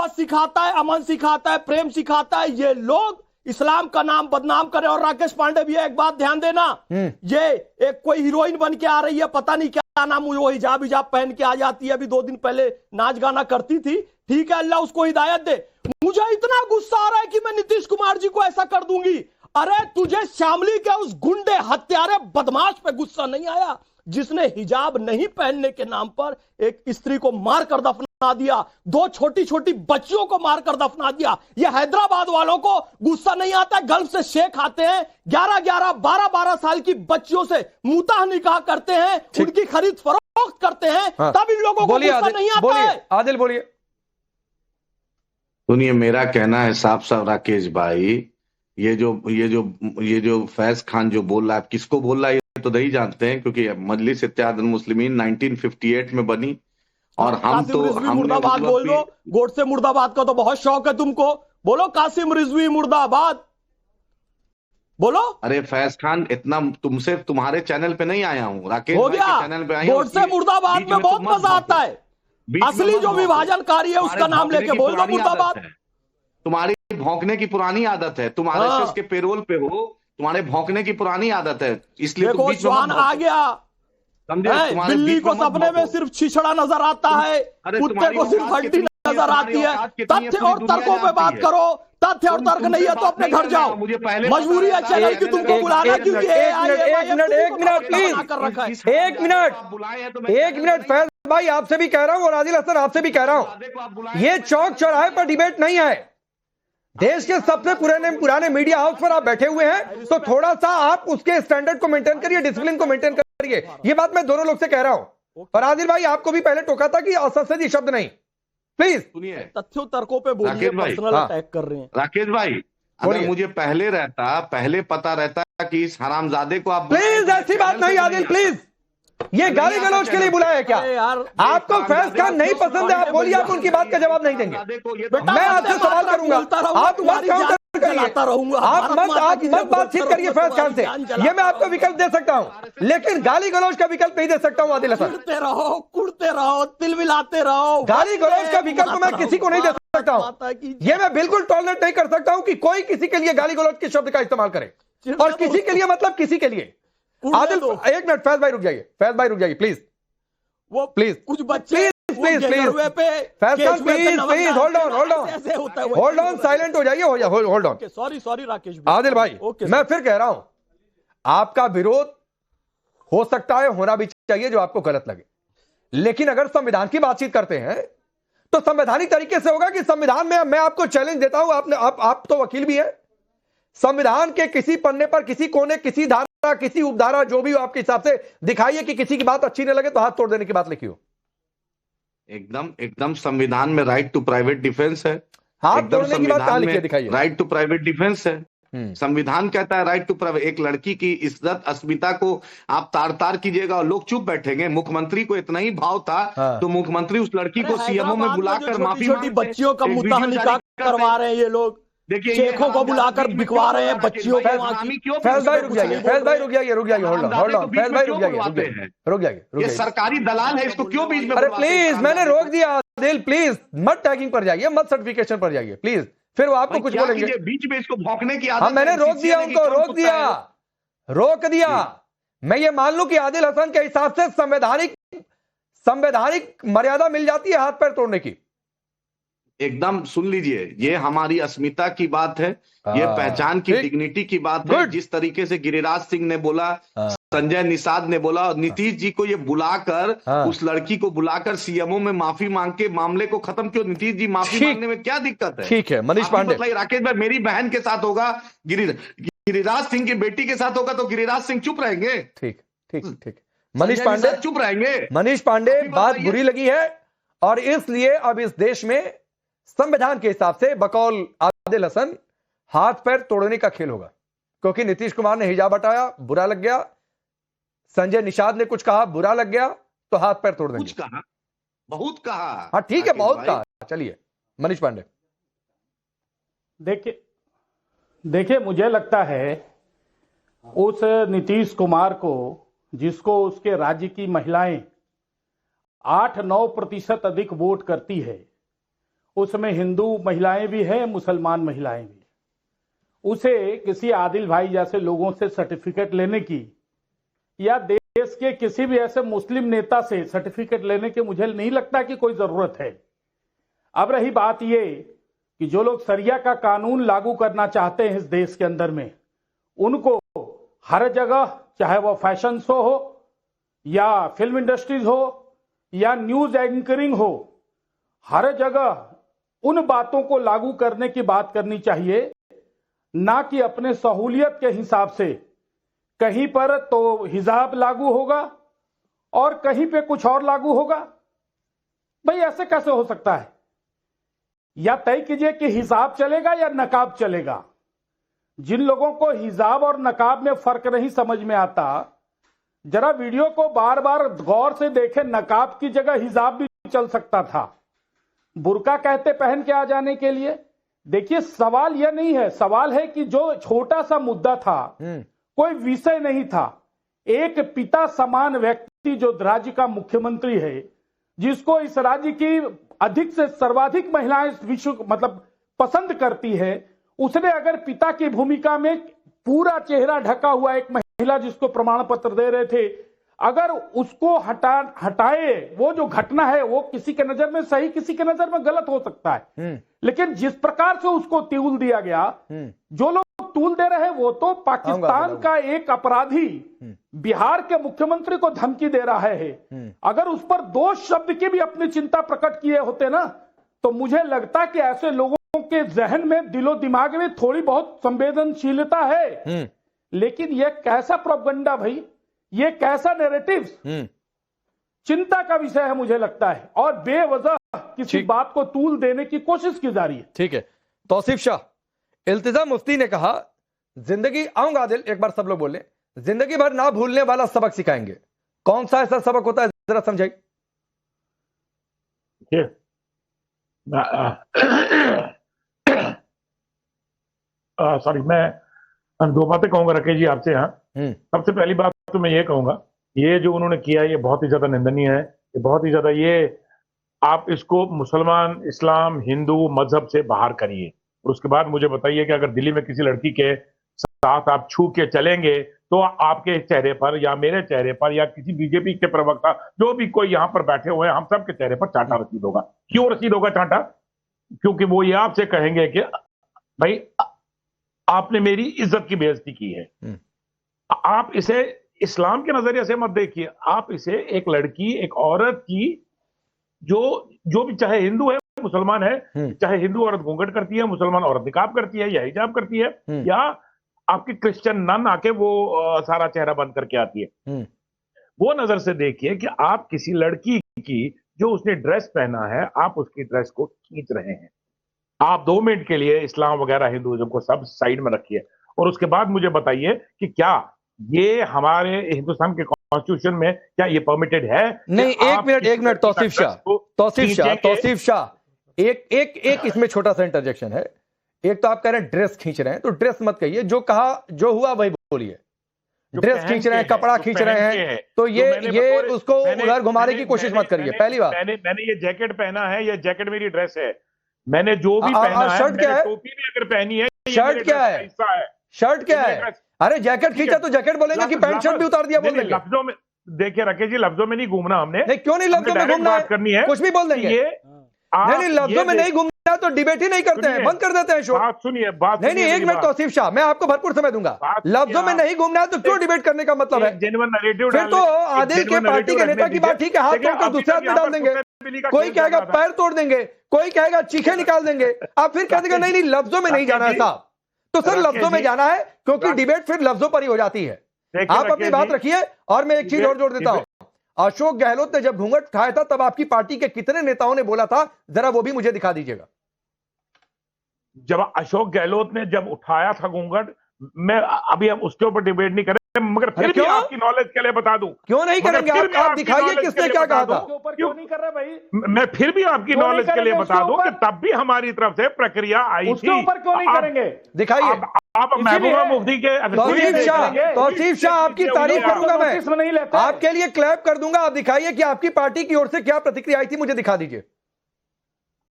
मोहब्बत सिखाता है, अमन सिखाता है, प्रेम सिखाता है, ये लोग इस्लाम का नाम बदनाम करे। और राकेश पांडे भी एक बात ध्यान देना, ये एक कोई हीरोइन बन के आ रही है, पता नहीं क्या नाम, वो हिजाब पहन के आ जाती है, अभी 2 दिन पहले नाच गाना करती थी। ठीक है, अल्लाह उसको हिदायत दे। मुझे इतना गुस्सा आ रहा है कि मैं नीतीश कुमार जी को ऐसा कर दूंगी। अरे तुझे शामली के उस गुंडे हत्यारे बदमाश पे गुस्सा नहीं आया जिसने हिजाब नहीं पहनने के नाम पर एक स्त्री को मारकर दफना दिया, 2 छोटी छोटी बच्चियों को मारकर दफना दिया। ये हैदराबाद वालों को गुस्सा नहीं आता, गल्फ से शेख आते हैं, 11-11, 12-12 साल की बच्चियों से मुताह निकाह करते हैं, उनकी खरीद फरोख्त करते हैं, तब इन लोगों को गुस्सा नहीं आता है। आदिल बोलिए। सुनिए, मेरा कहना है साफ साफ राकेश भाई, ये जो फैज खान जो बोल रहा है, किसको बोल रहा है ये तो नहीं जानते हैं, क्योंकि मजलिस इत्तेहादुल मुस्लिमीन 1958 में बनी और हम तो मुर्दाबाद बोल दो। गोडसे मुर्दाबाद का तो बहुत शौक है तुमको, बोलो कासिम रिजवी मुर्दाबाद बोलो। अरे फैज खान, इतना तुमसे तुम्हारे चैनल पे नहीं आया हूँ, राकेश हो भाई गया, के चैनल पे आया हूँ। गोडसे मुर्दाबाद में बहुत मजा आता है, असली जो विभाजनकारी है उसका नाम लेके बोल दो मुर्दाबाद। तुम्हारी भौंकने की पुरानी आदत है, तुम आरएसएस के पेरोल पे हो, तुम्हारे भौंकने की पुरानी आदत है, इसलिए तुम बीच में श्वान आ गया। बिल्ली को सपने में सिर्फ छिछड़ा नजर आता है, कुत्ते को सिर्फ हड्डी नजर आती है। तथ्य और तर्कों पे बात करो, तथ्य और तर्क नहीं है तो अपने घर जाओ। मजबूरी है चैनल की तुमको बुलाना, क्योंकि एक मिनट फैज भाई आपसे भी कह रहा हूं और आदिल हसन आपसे भी कह रहा हूं, ये चौक चौराहे पर डिबेट नहीं है। देश के सबसे पुराने मीडिया हाउस पर आप बैठे हुए हैं, तो थोड़ा सा आप उसके स्टैंडर्ड को मेंटेन करिए, डिसिप्लिन को मेंटेन करिए। ये बात मैं दोनों लोग से कह रहा हूं। और आदिल भाई आपको भी पहले टोका था कि असंसदीय शब्द नहीं, प्लीज सुनिए। तथ्यों तर्कों पे बोलिए, पर्सनल अटैक कर रहे हैं। राकेश भाई, अगर मुझे पहले पता रहता कि इस हरामजादे को आप, प्लीज ऐसी बात नहीं आदिल, प्लीज ये गाली गलौज के लिए बुलाया है क्या? आपको फैज खान नहीं पसंद है, आप बोलिए, आप उनकी बात का जवाब नहीं देंगे। मैं आपसे सवाल करूंगा, आप मत काउंटर करिए, आप मत बातचीत करिए फैज खान से। ये मैं आपको विकल्प दे सकता हूं, लेकिन गाली गलौज का विकल्प नहीं दे सकता हूं। आदिल हसन, कुड़ते रहो, तिल मिलाते रहो, गाली गलौज का विकल्प मैं किसी को नहीं दे सकता हूं। ये मैं बिल्कुल टॉलरेट नहीं कर सकता हूं कि कोई किसी के लिए गाली गलौज के शब्द का इस्तेमाल करे, और किसी के लिए मतलब किसी के लिए। आदिल एक मिनट, फैज भाई रुक जाइए, फैज भाई रुक जाइए प्लीज, वो प्लीज कुछ बच्चे प्लीज होल्ड ऑन, साइलेंट हो जाइए, होल्ड ऑन। सॉरी राकेश भाई। आदिल भाई मैं फिर कह रहा हूं, आपका विरोध हो सकता है, होना भी चाहिए जो आपको गलत लगे, लेकिन अगर संविधान की बातचीत करते हैं तो संवैधानिक तरीके से होगा कि संविधान में मैं आपको चैलेंज देता हूं, आप तो वकील भी हैं, संविधान के किसी पन्ने पर, किसी कोने, किसी धारा, किसी उपधारा, जो भी हो आपके हिसाब से दिखाइए कि किसी की बात अच्छी नहीं लगे तो हाथ तोड़ देने की बात लिखी हो। एकदम संविधान में राइट टू प्राइवेट डिफेंस है, हाथ तोड़ने की बात कहां लिखी है दिखाइए। राइट टू प्राइवेट डिफेंस है, संविधान कहता है राइट टू प्राइवेट। एक लड़की की इज्जत अस्मिता को आप तार कीजिएगा और लोग चुप बैठेंगे। मुख्यमंत्री को इतना ही भाव था तो मुख्यमंत्री उस लड़की को सीएमओ में बुलाकर माफी, छोटी बच्चियों का मुताह निकाह करवा रहे हैं ये लोग, देखिए शेखों को बुलाकर बिकवा रहे हैं बच्चियों को। फैज भाई रुक जाइए, फैज भाई रुक जाइए, होल्ड ऑन, फैज भाई रुक जाइए, ये सरकारी दलाल है, इसको क्यों बीच में? अरे प्लीज, मैंने रोक दिया दिल, प्लीज मत टैगिंग पर जाइए, मत सर्टिफिकेशन पर जाइए प्लीज, फिर वो आपको कुछ बोलेंगे। बीच में इसको भौंकने की आदत। हाँ मैंने रोक दिया उनको, रोक दिया। मैं ये मान लूं कि आदिल हसन के हिसाब से संवैधानिक मर्यादा मिल जाती है हाथ पैर तोड़ने की। एकदम सुन लीजिए, ये हमारी अस्मिता की बात है, ये पहचान की, डिग्निटी की बात है। जिस तरीके से गिरिराज सिंह ने बोला, संजय निषाद ने बोला, और नीतीश जी को ये बुलाकर, उस लड़की को बुलाकर सीएमओ में माफी मांग के मामले को खत्म क्यों? नीतीश जी माफी मांगने में क्या दिक्कत है? ठीक है मनीष पांडे, राकेश भाई, मेरी बहन के साथ होगा, गिरिराज सिंह की बेटी के साथ होगा तो गिरिराज सिंह चुप रहेंगे? ठीक मनीष पांडे चुप रहेंगे? मनीष पांडे, बात बुरी लगी है और इसलिए अब इस देश में संविधान के हिसाब से बकौल आदिल हसन हाथ पैर तोड़ने का खेल होगा, क्योंकि नीतीश कुमार ने हिजाब हटाया, बुरा लग गया, संजय निषाद ने कुछ कहा, बुरा लग गया, तो हाथ पैर तोड़ देंगे। कुछ कहा, बहुत कहा। हाँ ठीक है, बहुत कहा। चलिए मनीष पांडे। देखिए मुझे लगता है उस नीतीश कुमार को, जिसको उसके राज्य की महिलाएं 8-9% अधिक वोट करती है, उसमें हिंदू महिलाएं भी हैं, मुसलमान महिलाएं भी। उसे किसी आदिल भाई जैसे लोगों से सर्टिफिकेट लेने की या देश के किसी भी ऐसे मुस्लिम नेता से सर्टिफिकेट लेने की मुझे नहीं लगता कि कोई जरूरत है। अब रही बात ये कि जो लोग शरिया का कानून लागू करना चाहते हैं इस देश के अंदर में, उनको हर जगह, चाहे वो फैशन शो हो या फिल्म इंडस्ट्रीज हो या न्यूज एंकरिंग हो, हर जगह उन बातों को लागू करने की बात करनी चाहिए, ना कि अपने सहूलियत के हिसाब से। कहीं पर तो हिजाब लागू होगा और कहीं पे कुछ और लागू होगा। भाई ऐसे कैसे हो सकता है? या तय कीजिए कि हिजाब चलेगा या नकाब चलेगा। जिन लोगों को हिजाब और नकाब में फर्क नहीं समझ में आता, जरा वीडियो को बार बार गौर से देखें। नकाब की जगह हिजाब भी चल सकता था, बुर्का कहते पहन के आ जाने के लिए। देखिए, सवाल यह नहीं है, सवाल है कि जो छोटा सा मुद्दा था, कोई विषय नहीं था। एक पिता समान व्यक्ति जो राज्य का मुख्यमंत्री है, जिसको इस राज्य की अधिक से सर्वाधिक महिलाएं विश्व मतलब पसंद करती है, उसने अगर पिता की भूमिका में पूरा चेहरा ढका हुआ एक महिला जिसको प्रमाण पत्र दे रहे थे, अगर उसको हटाए, वो जो घटना है वो किसी के नजर में सही, किसी के नजर में गलत हो सकता है, लेकिन जिस प्रकार से उसको तूल दिया गया, जो लोग तूल दे रहे हैं वो तो पाकिस्तान का एक अपराधी बिहार के मुख्यमंत्री को धमकी दे रहा है। अगर उस पर 2 शब्द की भी अपनी चिंता प्रकट किए होते ना, तो मुझे लगता कि ऐसे लोगों के जहन में, दिलो दिमाग में थोड़ी बहुत संवेदनशीलता है। लेकिन यह कैसा प्रोपगंडा भाई, ये कैसा नैरेटिव, चिंता का विषय है मुझे लगता है, और बेवजह किसी बात को तूल देने की कोशिश की जा रही है। ठीक है, तौसीफ शाह, इल्तिजा मुफ्ती ने कहा जिंदगी, आऊंगा आदिल, एक बार सब लोग बोले, जिंदगी भर ना भूलने वाला सबक सिखाएंगे। कौन सा ऐसा सबक होता है, जरा समझाइए। सॉरी, मैं 2 बातें कहूंगा राकेश जी आपसे। यहाँ सबसे पहली बात तो मैं ये कहूंगा, ये जो उन्होंने किया ये बहुत ही ज्यादा निंदनीय है। ये बहुत ही ज्यादा, ये आप इसको मुसलमान, इस्लाम, हिंदू मजहब से बाहर करिए, और उसके बाद मुझे बताइए कि अगर दिल्ली में किसी लड़की के साथ आप छू के चलेंगे तो आपके चेहरे पर या मेरे चेहरे पर या किसी बीजेपी के प्रवक्ता, जो भी कोई यहाँ पर बैठे हुए हैं, हम सब के चेहरे पर चांटा रसीद होगा। क्यों रसीद होगा चांटा? क्योंकि वो ये आपसे कहेंगे कि भाई आपने मेरी इज्जत की बेइज्जती की है। आप इसे इस्लाम के नजरिए से मत देखिए, आप इसे एक लड़की, एक औरत की, जो भी, चाहे हिंदू है, मुसलमान है, चाहे हिंदू औरत घूंघट करती है, मुसलमान औरत निकाब करती है या हिजाब करती है, या आपकी क्रिश्चियन नन आके वो सारा चेहरा बंद करके आती है, वो नजर से देखिए कि आप किसी लड़की की, जो उसने ड्रेस पहना है, आप उसकी ड्रेस को खींच रहे हैं। आप 2 मिनट के लिए इस्लाम वगैरह हिंदुइज्म को सब साइड में रखिए, और उसके बाद मुझे बताइए कि क्या ये हमारे हिंदुस्तान के कॉन्स्टिट्यूशन में क्या ये परमिटेड है? नहीं, एक मिनट तौसीफ शाह, एक इसमें छोटा सा इंटरजेक्शन है। एक तो आप कह रहे हैं ड्रेस खींच रहे हैं, तो ड्रेस मत कहिए, जो कहा, जो हुआ वही बोलिए। ड्रेस खींच रहे हैं, कपड़ा खींच रहे हैं, तो ये उसको उधर घुमाने की कोशिश मत करिए। पहली बात, मैंने ये जैकेट पहना है, ये जैकेट मेरी ड्रेस है। मैंने जो भी पहना है, शर्ट क्या है, टोपी भी अगर पहनी है, शर्ट क्या है, शर्ट क्या है? अरे जैकेट खींचा तो जैकेट बोलेंगे कि पैंट शर्ट भी उतार दिया बोल देंगे। लफ्जों में देखिए राकेश जी, लफ्जों में नहीं घूमना हमने। नहीं, क्यों नहीं लफ्जों में घूमना है? कुछ भी बोल देंगे। नहीं, लफ्जों में नहीं घूमना तो डिबेट ही नहीं करते हैं, बंद कर देते हैं शो। बात सुनिए, नहीं, एक मिनट तौसीफ शाह, मैं आपको भरपूर समय दूंगा। लफ्जों में नहीं घूमना है तो क्यों डिबेट करने का मतलब है? फिर तो आदिल के पार्टी के नेता की बात ठीक है, हाथ तोड़कर दूसरे हाथ में डाल देंगे। कोई कहेगा पैर तोड़ देंगे, कोई कहेगा चीखे निकाल देंगे, आप फिर कह देंगे नहीं लफ्जों में नहीं जाना है साहब। तो सर लफ्जों में जाना है, क्योंकि डिबेट फिर लफ्जों पर ही हो जाती है। आप अपनी बात रखिए, और मैं एक चीज और जोड़ देता हूं, अशोक गहलोत ने जब घूंघट उठाया था तब आपकी पार्टी के कितने नेताओं ने बोला था, जरा वो भी मुझे दिखा दीजिएगा। जब अशोक गहलोत ने जब उठाया था घूंघट, मैं अभी हम उसके ऊपर डिबेट नहीं करें, मगर फिर भी आपकी नॉलेज के लिए बता दूं। क्यों नहीं करेंगे? आप दिखाइए किसने क्या कहा था। क्यों नहीं कर रहे भाई? मैं फिर भी आपकी नॉलेज के लिए बता दूं कि तब भी हमारी तरफ से प्रक्रिया आई थी। उसके ऊपर क्यों नहीं करेंगे? दिखाइए। आप महबूबा मुफ्ती के, तौसीफ शाह आपकी तारीफ करूंगा मैं, आपके लिए क्लैप कर दूंगा। आप दिखाइए कि आपकी पार्टी की ओर से क्या प्रतिक्रिया आई थी, मुझे दिखा दीजिए।